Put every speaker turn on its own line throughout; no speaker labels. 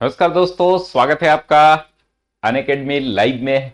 नमस्कार दोस्तों, स्वागत है आपका अनअकैडमी लाइव में।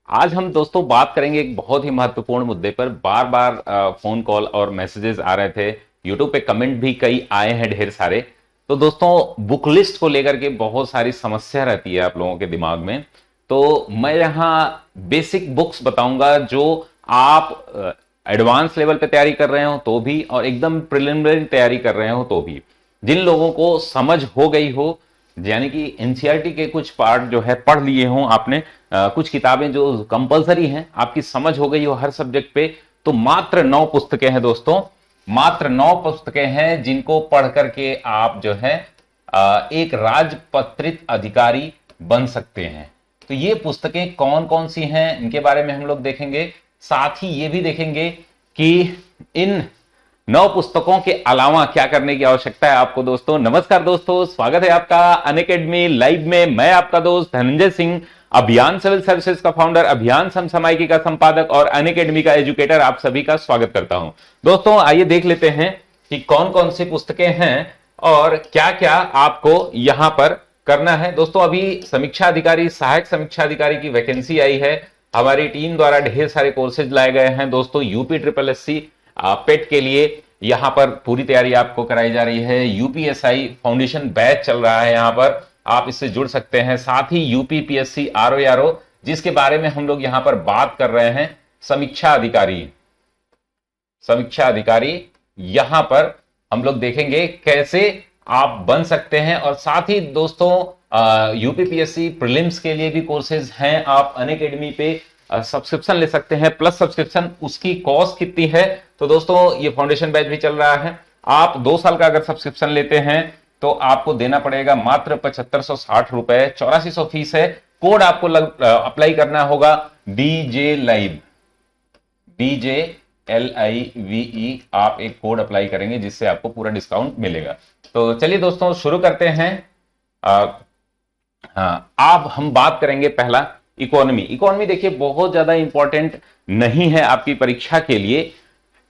आज हम दोस्तों बात करेंगे एक बहुत ही महत्वपूर्ण मुद्दे पर। बार बार फोन कॉल और मैसेजेस आ रहे थे, यूट्यूब पे कमेंट भी कई आए हैं ढेर सारे। तो दोस्तों, बुक लिस्ट को लेकर के बहुत सारी समस्या रहती है आप लोगों के दिमाग में। तो मैं यहाँ बेसिक बुक्स बताऊंगा जो आप एडवांस लेवल पे तैयारी कर रहे हो तो भी, और एकदम प्रिलिमिनरी तैयारी कर रहे हो तो भी। जिन लोगों को समझ हो गई हो, यानी कि एनसीईआरटी के कुछ पार्ट जो है पढ़ लिए हों आपने, कुछ किताबें जो कंपलसरी हैं, आपकी समझ हो गई हो हर सब्जेक्ट पे, तो मात्र 9 पुस्तकें हैं दोस्तों। मात्र 9 पुस्तकें हैं जिनको पढ़ करके आप जो है एक राजपत्रित अधिकारी बन सकते हैं। तो ये पुस्तकें कौन कौन सी हैं इनके बारे में हम लोग देखेंगे। साथ ही ये भी देखेंगे कि इन 9 पुस्तकों के अलावा क्या करने की आवश्यकता है आपको। दोस्तों नमस्कार, दोस्तों स्वागत है आपका अनअकैडमी लाइव में। मैं आपका दोस्त धनंजय सिंह, अभियान सिविल सर्विसेज का फाउंडर, अभियान समसामयिकी का संपादक और अनअकैडमी का एजुकेटर, आप सभी का स्वागत करता हूं। दोस्तों आइए देख लेते हैं कि कौन कौन सी पुस्तकें हैं और क्या क्या आपको यहां पर करना है। दोस्तों अभी समीक्षा अधिकारी, सहायक समीक्षा अधिकारी की वैकेंसी आई है। हमारी टीम द्वारा ढेर सारे कोर्सेज लाए गए हैं दोस्तों। यूपी ट्रिपल एससी पेट के लिए यहां पर पूरी तैयारी आपको कराई जा रही है। यूपीएसआई फाउंडेशन बैच चल रहा है, यहां पर आप इससे जुड़ सकते हैं। साथ ही यूपीपीएससी आरओ जिसके बारे में हम लोग यहां पर बात कर रहे हैं, समीक्षा अधिकारी। समीक्षा अधिकारी यहां पर हम लोग देखेंगे कैसे आप बन सकते हैं। और साथ ही दोस्तों यूपीपीएससी प्रीलिम्स के लिए भी कोर्सेज हैं। आप अनअकैडमी पे सब्सक्रिप्शन ले सकते हैं, प्लस सब्सक्रिप्शन उसकी कॉस्ट कितनी है। तो दोस्तों ये फाउंडेशन बैच भी चल रहा है। आप 2 साल का अगर सब्सक्रिप्शन लेते हैं तो आपको देना पड़ेगा मात्र 7560 रुपए, 8400 फीस है। कोड आपको अप्लाई करना होगा डीजे लाइव, DJLIVE। आप एक कोड अप्लाई करेंगे जिससे आपको पूरा डिस्काउंट मिलेगा। तो चलिए दोस्तों शुरू करते हैं। हाँ, अब हम बात करेंगे पहला इकोनॉमी। इकोनॉमी देखिए बहुत ज्यादा इंपॉर्टेंट नहीं है आपकी परीक्षा के लिए,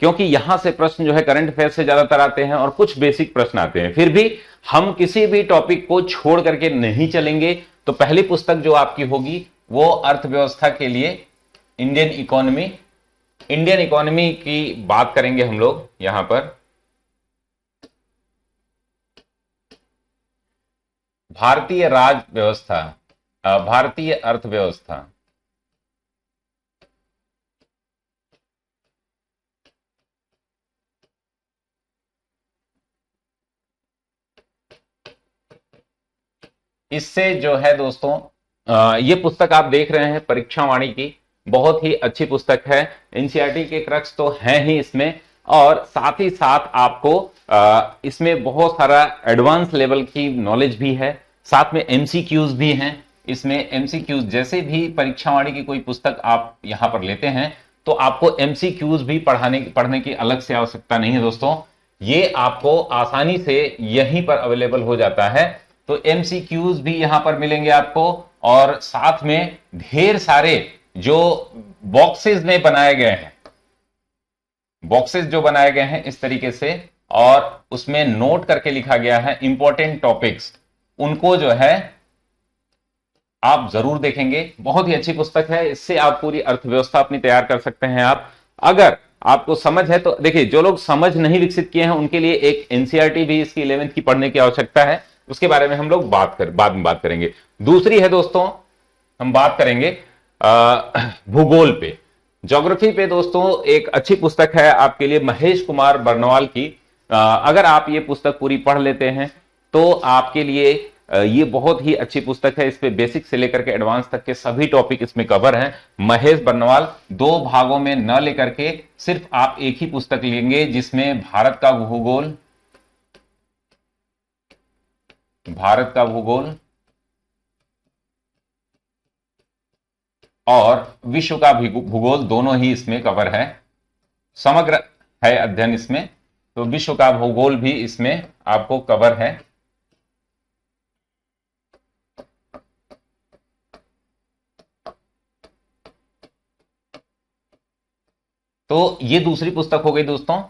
क्योंकि यहां से प्रश्न जो है करंट अफेयर से ज्यादातर आते हैं और कुछ बेसिक प्रश्न आते हैं। फिर भी हम किसी भी टॉपिक को छोड़ करके नहीं चलेंगे। तो पहली पुस्तक जो आपकी होगी वो अर्थव्यवस्था के लिए इंडियन इकोनॉमी। इंडियन इकोनॉमी की बात करेंगे हम लोग यहां पर। भारतीय राज व्यवस्था, भारतीय अर्थव्यवस्था। इससे जो है दोस्तों ये पुस्तक आप देख रहे हैं परीक्षा वाणी की, बहुत ही अच्छी पुस्तक है। एनसीईआरटी के क्रक्स तो है ही इसमें, और साथ ही साथ आपको इसमें बहुत सारा एडवांस लेवल की नॉलेज भी है। साथ में एमसीक्यूज भी हैं इसमें। एमसीक्यूज जैसे भी परीक्षा वाणी की कोई पुस्तक आप यहां पर लेते हैं तो आपको एमसीक्यूज भी पढ़ने की अलग से आवश्यकता नहीं है दोस्तों। ये आपको आसानी से यहीं पर अवेलेबल हो जाता है। तो एमसीक्यूज भी यहां पर मिलेंगे आपको, और साथ में ढेर सारे जो बॉक्सेस में बनाए गए हैं, बॉक्सेस जो बनाए गए हैं इस तरीके से, और उसमें नोट करके लिखा गया है इंपॉर्टेंट टॉपिक्स, उनको जो है आप जरूर देखेंगे। बहुत ही अच्छी पुस्तक है, इससे आप पूरी अर्थव्यवस्था अपनी तैयार कर सकते हैं। आप अगर आपको समझ है तो देखिए, जो लोग समझ नहीं विकसित किए हैं उनके लिए एक एनसीईआरटी भी इसकी 11वीं की पढ़ने की आवश्यकता है। उसके बारे में हम लोग बाद में बात करेंगे। दूसरी है दोस्तों, हम बात करेंगे भूगोल पे, ज्योग्राफी पे। दोस्तों एक अच्छी पुस्तक है आपके लिए महेश कुमार बर्नवाल की। अगर आप ये पुस्तक पूरी पढ़ लेते हैं तो आपके लिए ये बहुत ही अच्छी पुस्तक है। इस पे बेसिक से लेकर के एडवांस तक के सभी टॉपिक इसमें कवर हैं। महेश बर्नवाल 2 भागों में न लेकर के सिर्फ आप एक ही पुस्तक लेंगे जिसमें भारत का भूगोल, भारत का भूगोल और विश्व का भूगोल दोनों ही इसमें कवर है। समग्र है अध्ययन इसमें, तो विश्व का भूगोल भी इसमें आपको कवर है। तो ये दूसरी पुस्तक हो गई दोस्तों।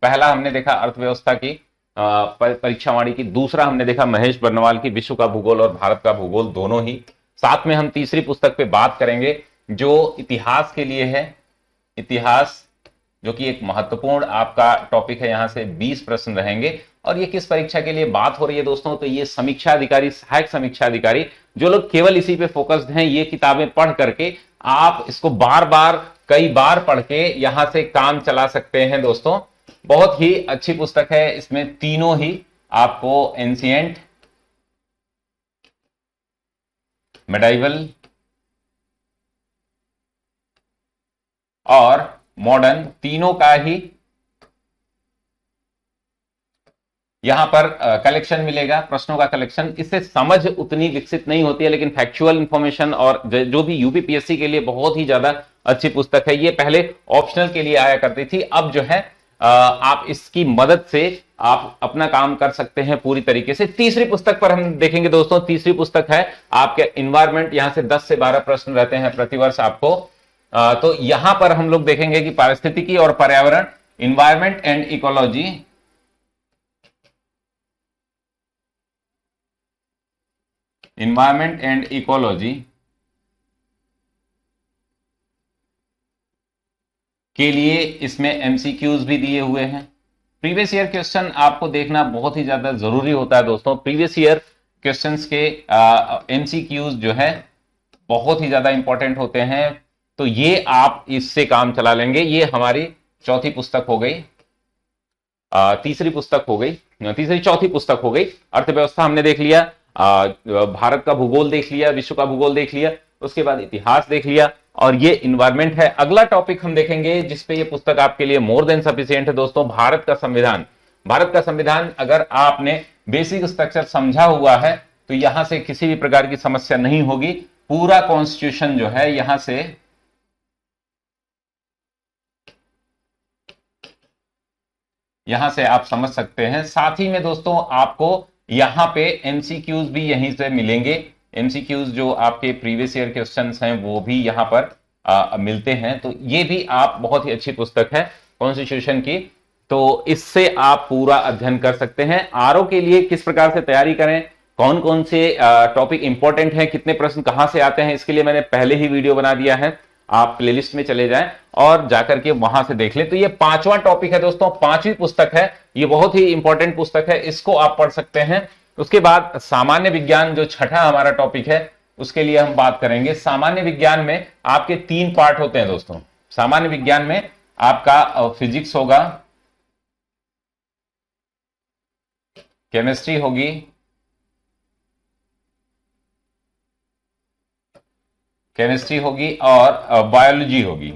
पहला हमने देखा अर्थव्यवस्था की, परीक्षावाणी की। दूसरा हमने देखा महेश बर्नवाल की विश्व का भूगोल और भारत का भूगोल दोनों ही। साथ में हम तीसरी पुस्तक पे बात करेंगे जो इतिहास के लिए है, इतिहास, जो कि एक महत्वपूर्ण आपका टॉपिक है। यहां से 20 प्रश्न रहेंगे। और ये किस परीक्षा के लिए बात हो रही है दोस्तों, तो ये समीक्षा अधिकारी, सहायक समीक्षा अधिकारी, जो लोग केवल इसी पे फोकस्ड हैं, ये किताबें पढ़ करके आप इसको बार बार कई बार पढ़ के यहां से काम चला सकते हैं दोस्तों। बहुत ही अच्छी पुस्तक है। इसमें तीनों ही आपको एंशिएंट, मेडाइवल और मॉडर्न, तीनों का ही यहां पर कलेक्शन मिलेगा, प्रश्नों का कलेक्शन। इससे समझ उतनी विकसित नहीं होती है, लेकिन फैक्चुअल इंफॉर्मेशन और जो भी यूपीपीएससी के लिए बहुत ही ज्यादा अच्छी पुस्तक है। ये पहले ऑप्शनल के लिए आया करती थी, अब जो है आप इसकी मदद से आप अपना काम कर सकते हैं पूरी तरीके से। तीसरी पुस्तक पर हम देखेंगे दोस्तों। तीसरी पुस्तक है आपके इन्वायरमेंट। यहां से 10 से 12 प्रश्न रहते हैं प्रतिवर्ष आपको। तो यहां पर हम लोग देखेंगे कि पारिस्थितिकी और पर्यावरण, environment and ecology, environment and ecology के लिए इसमें एमसीक्यूज भी दिए हुए हैं। प्रीवियस ईयर क्वेश्चन आपको देखना बहुत ही ज्यादा जरूरी होता है दोस्तों। प्रीवियस ईयर क्वेश्चंस के एमसीक्यूज जो है बहुत ही ज्यादा इंपॉर्टेंट होते हैं। तो ये आप इससे काम चला लेंगे। ये हमारी चौथी पुस्तक हो गई, तीसरी पुस्तक हो गई, तीसरी चौथी पुस्तक हो गई। अर्थव्यवस्था हमने देख लिया, भारत का भूगोल देख लिया, विश्व का भूगोल देख लिया, उसके बाद इतिहास देख लिया, और ये इन्वायरमेंट है। अगला टॉपिक हम देखेंगे जिसपे ये पुस्तक आपके लिए मोर देन सफिशिएंट है दोस्तों, भारत का संविधान। भारत का संविधान अगर आपने बेसिक स्ट्रक्चर समझा हुआ है तो यहां से किसी भी प्रकार की समस्या नहीं होगी। पूरा कॉन्स्टिट्यूशन जो है यहां से आप समझ सकते हैं। साथ ही में दोस्तों आपको यहां पे एमसीक्यूज भी यहीं से मिलेंगे। एमसीक्यूज जो आपके प्रीवियस ईयर क्वेश्चंस हैं वो भी यहां पर मिलते हैं। तो ये भी आप बहुत ही अच्छी पुस्तक है कॉन्स्टिट्यूशन की। तो इससे आप पूरा अध्ययन कर सकते हैं। आरओ के लिए किस प्रकार से तैयारी करें, कौन कौन से टॉपिक इंपॉर्टेंट हैं, कितने प्रश्न कहां से आते हैं, इसके लिए मैंने पहले ही वीडियो बना दिया है। आप प्लेलिस्ट में चले जाएं और जाकर के वहां से देख लें। तो ये 5वां टॉपिक है दोस्तों, 5वीं पुस्तक है। ये बहुत ही इंपॉर्टेंट पुस्तक है, इसको आप पढ़ सकते हैं। उसके बाद सामान्य विज्ञान जो छठा हमारा टॉपिक है उसके लिए हम बात करेंगे। सामान्य विज्ञान में आपके 3 पार्ट होते हैं दोस्तों। सामान्य विज्ञान में आपका फिजिक्स होगा, केमिस्ट्री होगी, और बायोलॉजी होगी।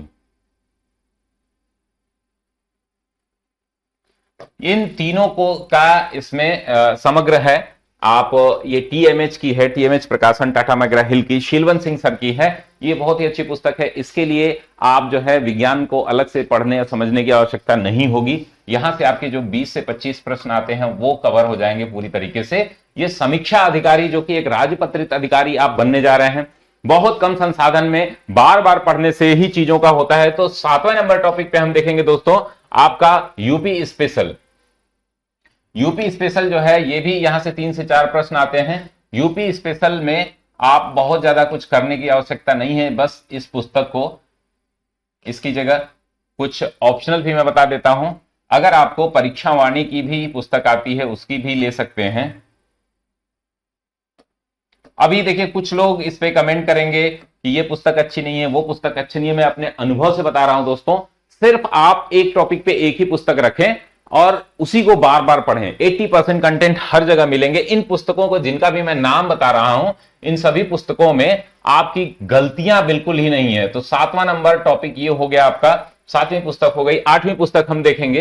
इन तीनों को का इसमें समग्र है। आप ये टीएमएच की है, टीएमएच प्रकाशन, टाटा मैकग्रा हिल की, शीलवंत सिंह सर की है। ये बहुत ही अच्छी पुस्तक है। इसके लिए आप जो है विज्ञान को अलग से पढ़ने या समझने की आवश्यकता नहीं होगी। यहां से आपके जो 20 से 25 प्रश्न आते हैं वो कवर हो जाएंगे पूरी तरीके से। ये समीक्षा अधिकारी जो कि एक राजपत्रित अधिकारी आप बनने जा रहे हैं, बहुत कम संसाधन में बार बार पढ़ने से ही चीजों का होता है। तो 7वें नंबर टॉपिक पे हम देखेंगे दोस्तों आपका यूपी स्पेशल। यूपी स्पेशल जो है ये भी यहां से 3 से 4 प्रश्न आते हैं। यूपी स्पेशल में आप बहुत ज्यादा कुछ करने की आवश्यकता नहीं है, बस इस पुस्तक को, इसकी जगह कुछ ऑप्शनल भी मैं बता देता हूं। अगर आपको परीक्षावाणी की भी पुस्तक आती है उसकी भी ले सकते हैं। अभी देखिए कुछ लोग इस पे कमेंट करेंगे कि ये पुस्तक अच्छी नहीं है, वो पुस्तक अच्छी नहीं है। मैं अपने अनुभव से बता रहा हूं दोस्तों, सिर्फ आप एक टॉपिक पे एक ही पुस्तक रखें और उसी को बार बार पढ़ें। 80% कंटेंट हर जगह मिलेंगे। इन पुस्तकों को जिनका भी मैं नाम बता रहा हूं, इन सभी पुस्तकों में आपकी गलतियां बिल्कुल ही नहीं है। तो 7वां नंबर टॉपिक ये हो गया आपका, 7वीं पुस्तक हो गई। 8वीं पुस्तक हम देखेंगे,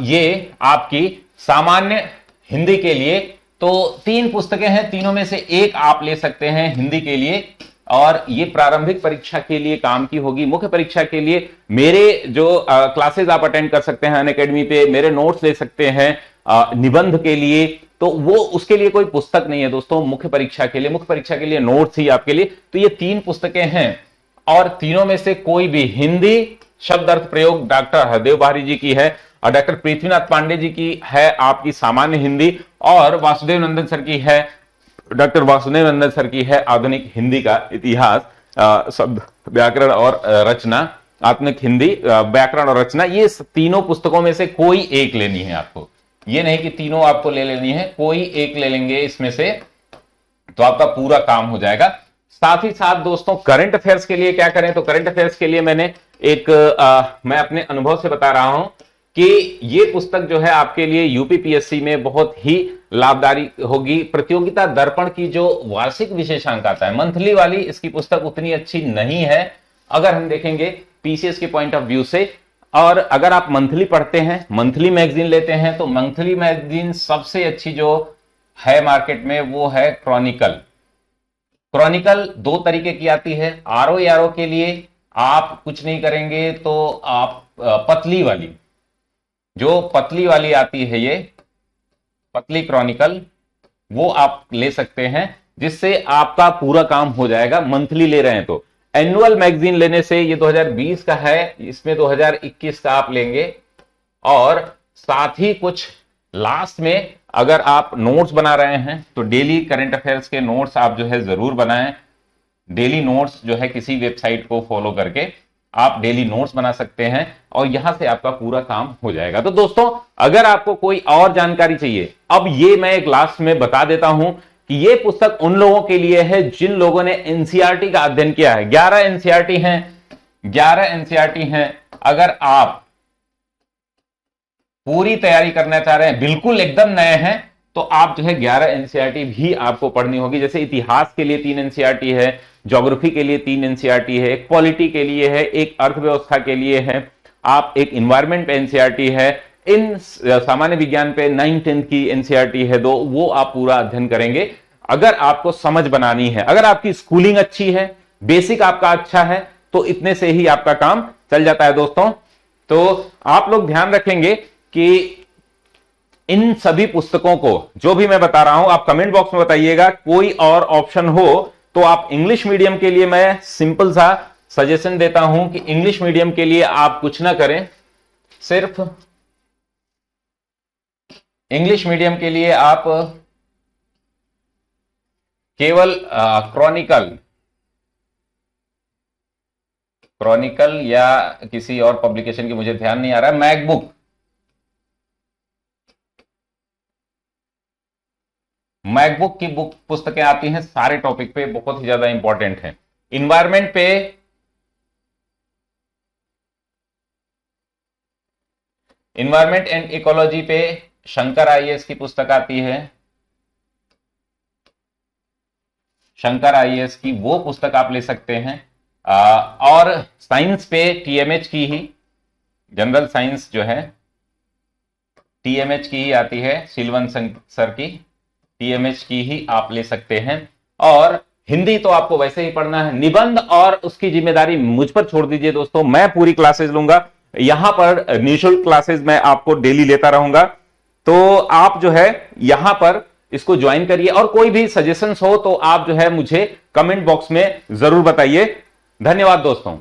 ये आपकी सामान्य हिंदी के लिए। तो 3 पुस्तकें हैं, तीनों में से एक आप ले सकते हैं हिंदी के लिए, और ये प्रारंभिक परीक्षा के लिए काम की होगी। मुख्य परीक्षा के लिए मेरे जो क्लासेस आप अटेंड कर सकते हैं अनअकैडमी पे, मेरे नोट्स ले सकते हैं निबंध के लिए, तो वो उसके लिए कोई पुस्तक नहीं है दोस्तों। मुख्य परीक्षा के लिए नोट्स ही आपके लिए। तो ये 3 पुस्तकें हैं, और तीनों में से कोई भी हिंदी शब्द अर्थ प्रयोग डॉक्टर हरदेव बारी जी की है, और डॉक्टर पृथ्वीनाथ पांडे जी की है आपकी सामान्य हिंदी, और वासुदेव नंदन सर की है, डॉक्टर वासुदेव नंदन सर की है आधुनिक हिंदी का इतिहास, शब्द व्याकरण और रचना, आधुनिक हिंदी व्याकरण और रचना। ये तीनों पुस्तकों में से कोई एक लेनी है आपको, ये नहीं कि तीनों आपको ले लेनी है, कोई एक ले लेंगे इसमें से तो आपका पूरा काम हो जाएगा। साथ ही साथ दोस्तों करंट अफेयर्स के लिए क्या करें, तो करंट अफेयर्स के लिए मैंने एक मैं अपने अनुभव से बता रहा हूं कि ये पुस्तक जो है आपके लिए यूपीपीएससी में बहुत ही लाभकारी होगी। प्रतियोगिता दर्पण की जो वार्षिक विशेषांक आता है, मंथली वाली, इसकी पुस्तक उतनी अच्छी नहीं है अगर हम देखेंगे पीसीएस के पॉइंट ऑफ व्यू से। और अगर आप मंथली पढ़ते हैं, मंथली मैगजीन लेते हैं, तो मंथली मैगजीन सबसे अच्छी जो है मार्केट में वो है क्रॉनिकल। क्रॉनिकल दो तरीके की आती है, आरओ के लिए आप कुछ नहीं करेंगे तो आप पतली वाली, जो पतली वाली आती है, ये पतली क्रॉनिकल, वो आप ले सकते हैं, जिससे आपका पूरा काम हो जाएगा मंथली ले रहे हैं तो। एनुअल मैगजीन लेने से, ये 2020 का है, इसमें 2021 का आप लेंगे। और साथ ही कुछ लास्ट में अगर आप नोट्स बना रहे हैं तो डेली करंट अफेयर्स के नोट्स आप जो है जरूर बनाएं। डेली नोट्स जो है किसी वेबसाइट को फॉलो करके आप डेली नोट्स बना सकते हैं और यहां से आपका पूरा काम हो जाएगा। तो दोस्तों अगर आपको कोई और जानकारी चाहिए, अब ये मैं एक लास्ट में बता देता हूं कि ये पुस्तक उन लोगों के लिए है जिन लोगों ने एनसीईआरटी का अध्ययन किया है। 11 एनसीईआरटी हैं, 11 एनसीईआरटी हैं। अगर आप पूरी तैयारी करना चाह रहे हैं, बिल्कुल एकदम नए हैं, तो आप जो है 11 एनसीईआरटी भी आपको पढ़नी होगी। जैसे इतिहास के लिए 3 एनसीईआरटी है, ज्योग्राफी के लिए 3 एनसीईआरटी है, एक पॉलिटी के लिए है, एक अर्थव्यवस्था के लिए है, आप एक इन्वायरमेंट पे एनसीईआरटी है, इन सामान्य विज्ञान पे 9-10 की एनसीईआरटी है दो, वो आप पूरा अध्ययन करेंगे। अगर आपको समझ बनानी है, अगर आपकी स्कूलिंग अच्छी है, बेसिक आपका अच्छा है, तो इतने से ही आपका काम चल जाता है दोस्तों। तो आप लोग ध्यान रखेंगे कि इन सभी पुस्तकों को जो भी मैं बता रहा हूं, आप कमेंट बॉक्स में बताइएगा। कोई और ऑप्शन हो तो आप इंग्लिश मीडियम के लिए मैं सिंपल सा सजेशन देता हूं कि इंग्लिश मीडियम के लिए आप कुछ ना करें, सिर्फ इंग्लिश मीडियम के लिए आप केवल क्रॉनिकल या किसी और पब्लिकेशन की मुझे ध्यान नहीं आ रहा है, मैकबुक की बुक पुस्तकें आती हैं, सारे टॉपिक पे बहुत ही ज्यादा इंपॉर्टेंट है। इन्वायरमेंट पे इन्वायरमेंट एंड इकोलॉजी पे शंकर आईएएस की पुस्तक आती है, शंकर आईएएस की वो पुस्तक आप ले सकते हैं। और साइंस पे टीएमएच की ही, जनरल साइंस जो है टीएमएच की ही आती है, सिलवन सर की टीएमएच की ही आप ले सकते हैं। और हिंदी तो आपको वैसे ही पढ़ना है। निबंध और उसकी जिम्मेदारी मुझ पर छोड़ दीजिए दोस्तों, मैं पूरी क्लासेस लूंगा। यहां पर निःशुल्क क्लासेस मैं आपको डेली लेता रहूंगा, तो आप जो है यहां पर इसको ज्वाइन करिए। और कोई भी सजेशंस हो तो आप जो है मुझे कमेंट बॉक्स में जरूर बताइए। धन्यवाद दोस्तों।